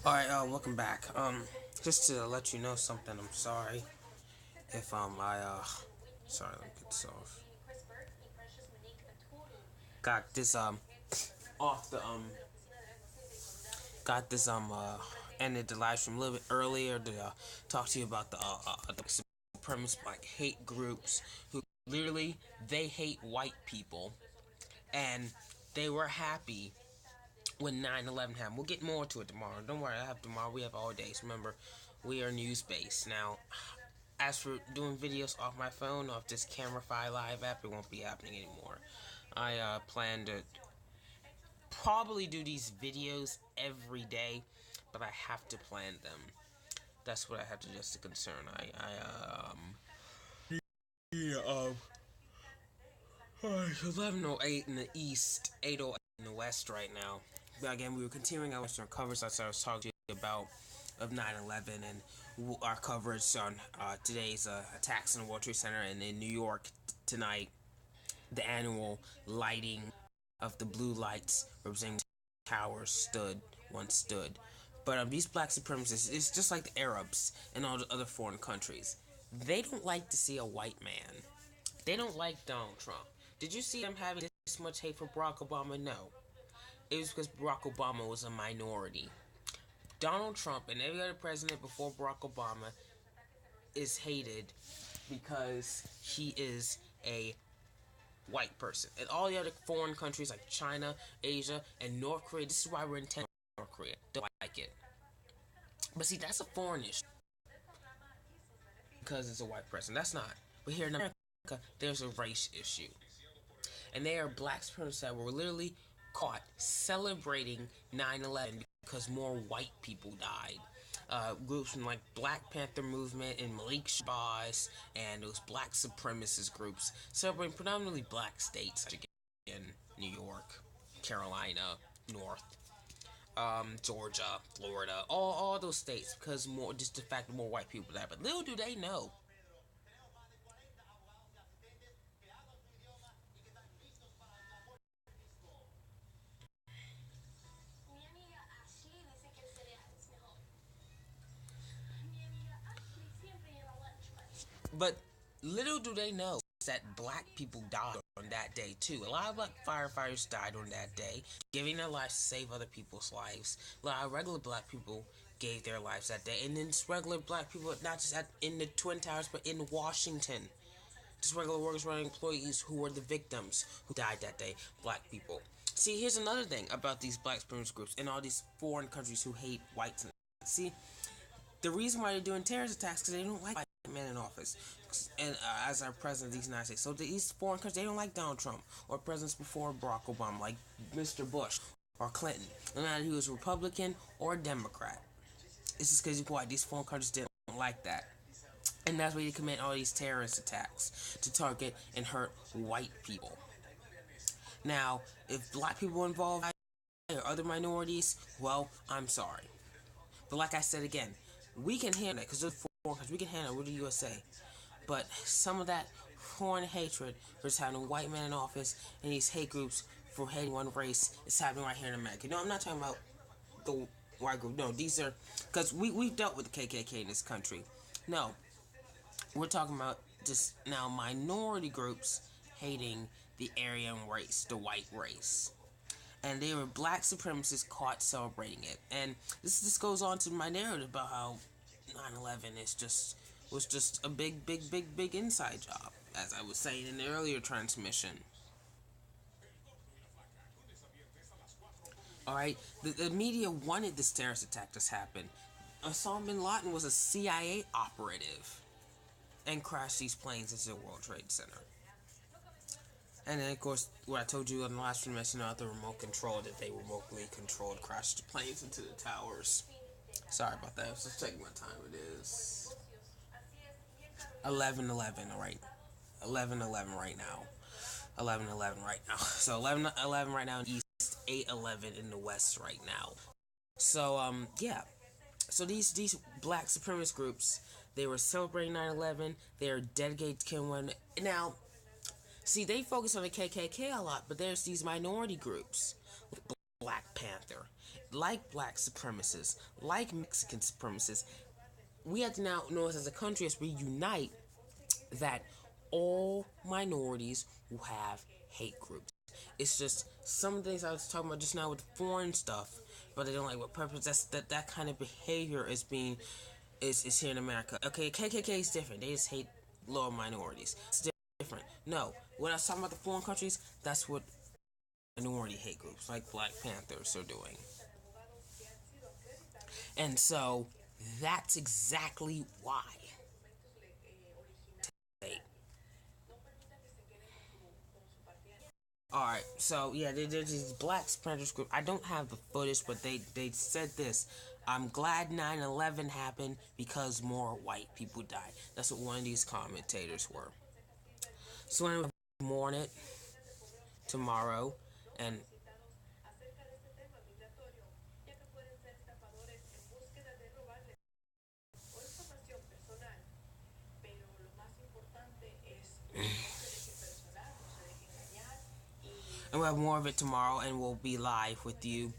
Alright, welcome back. Just to let you know something, I'm sorry if, sorry, let me get this off. Got this, off the, got this, ended the live stream a little bit earlier to, talk to you about the supremacist, like, hate groups who literally, they hate white people, and they were happy when 9/11 happened. We'll get more to it tomorrow. Don't worry, I have tomorrow. We have all days. Remember, we are NewsBase. Now, as for doing videos off my phone, off this CameraFi live app, it won't be happening anymore. I plan to probably do these videos every day, but I have to plan them. That's what I have to just a concern. Yeah, 11:08 in the east, 8:08 in the west right now. But again, we were continuing our Western coverage. That's what I was talking to you about of 9/11 and our coverage on today's attacks on the World Trade Center and in New York tonight. The annual lighting of the blue lights representing towers once stood. But these black supremacists, it's just like the Arabs and all the other foreign countries. They don't like to see a white man. They don't like Donald Trump. Did you see them having this much hate for Barack Obama? No. It was because Barack Obama was a minority. Donald Trump and every other president before Barack Obama is hated because he is a white person. And all the other foreign countries like China, Asia, and North Korea, this is why we're in North Korea. Don't like it. But see, that's a foreign issue. Because it's a white person. That's not. But here in America, there's a race issue. And they are black supremacists that were literally caught celebrating 9/11 because more white people died. Groups from like Black Panther Movement and Malik Shabazz and those black supremacist groups celebrating predominantly black states in New York, Carolina, North, Georgia, Florida, all those states because more just the fact that more white people died. But little do they know. But little do they know that black people died on that day too. A lot of black firefighters died on that day, giving their lives to save other people's lives. A lot of regular black people gave their lives that day, and then just regular black people, not just in the Twin Towers, but in Washington. Just regular workers, regular employees who were the victims who died that day. Black people. See, here's another thing about these black supremacist groups and all these foreign countries who hate whites. See, the reason why they're doing terrorist attacks is because they don't like white men in office and as our president of the United States. So these foreign countries, they don't like Donald Trump or presidents before Barack Obama, like Mr. Bush or Clinton. No matter who was Republican or Democrat. It's just because why these foreign countries didn't like that. And that's why they commit all these terrorist attacks to target and hurt white people. Now, if black people are involved or other minorities, well, I'm sorry. But like I said again, we can handle it because they're foreign countries. We can handle it with the USA. But some of that foreign hatred for just having white men in office and these hate groups for hating one race is happening right here in America. No, I'm not talking about the white group. No, these are because we've dealt with the KKK in this country. No, we're talking about just now minority groups hating the Aryan race, the white race. And they were black supremacists caught celebrating it. And this goes on to my narrative about how 9/11 was just a big inside job, as I was saying in the earlier transmission. Alright, the media wanted this terrorist attack to happen. Osama bin Laden was a CIA operative and crashed these planes into the World Trade Center. And then, of course, what I told you on the last transmission about the remote control, that they remotely controlled crashed planes into the towers. Sorry about that. I was just checking what time it is. 11:11, alright. 11:11 right now. 11:11 right now. So 11:11 right now in the east, 8:11 in the west right now. So, yeah. So these black supremacist groups, they were celebrating 9/11. They are dedicated to killing one. Now, see, they focus on the KKK a lot, but there's these minority groups, Black Panther, like black supremacists, like Mexican supremacists, we have to now know as a country, as we unite, that all minorities will have hate groups. It's just some things I was talking about just now with foreign stuff, but they don't like what purpose. That kind of behavior is here in America. Okay, KKK is different. They just hate lower minorities. It's different. No, when I was talking about the foreign countries, that's what minority hate groups like Black Panthers are doing. And so that's exactly why. Alright, so yeah, there's these Black Panthers group. I don't have the footage, but they said this. I'm glad 9/11 happened because more white people died. That's what one of these commentators were. So anyway, more on it tomorrow, and we'll have more of it tomorrow, and we'll be live with you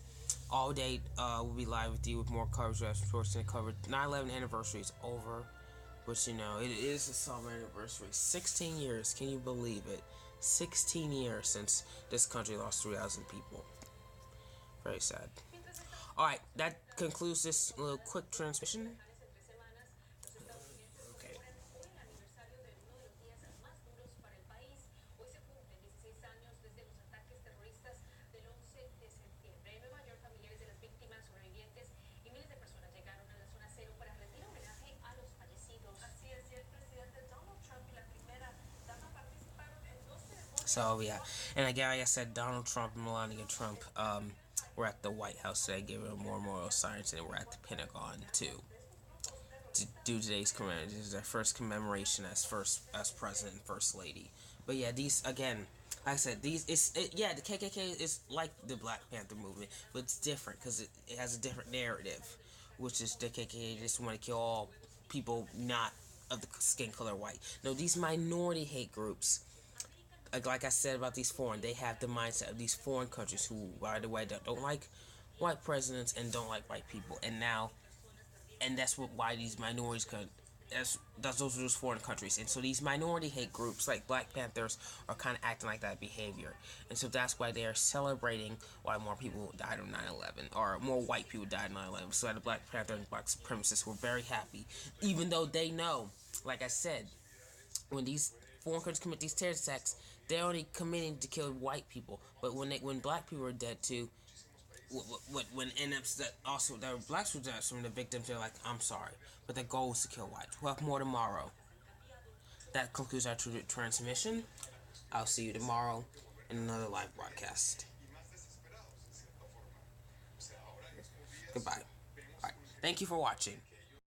all day. We'll be live with you with more coverage. We're covered. 9/11 anniversary is over, but you know it is a summer anniversary. 16 years. Can you believe it? 16 years since this country lost 3,000 people. Very sad. All right, that concludes this little quick transmission. Okay. So yeah, and again, like I said, Donald Trump and Melania Trump were at the White House today, giving a more memorial science, and we're at the Pentagon too to do today's commemoration. This is their first commemoration as president and first lady. But yeah, these again, like I said, yeah, the KKK is like the Black Panther movement, but it's different because it has a different narrative, which is the KKK just want to kill all people not of the skin color white. No, these minority hate groups, like I said about these foreign, they have the mindset of these foreign countries who, by the way, don't like white presidents and don't like white people, and that's why these minorities could. That's those foreign countries, and so these minority hate groups like Black Panthers are kind of acting like that behavior, and so that's why they are celebrating why more people died on 9/11, or more white people died on 9/11. So the Black Panther and Black supremacists were very happy, even though they know, like I said, when these foreign countries commit these terrorist attacks, they're only committing to kill white people. But when black people are dead too, when end up that also there were blacks who died from the victims, they're like, I'm sorry, but the goal is to kill whites. We'll have more tomorrow. That concludes our transmission. I'll see you tomorrow in another live broadcast. Goodbye. All right. Thank you for watching.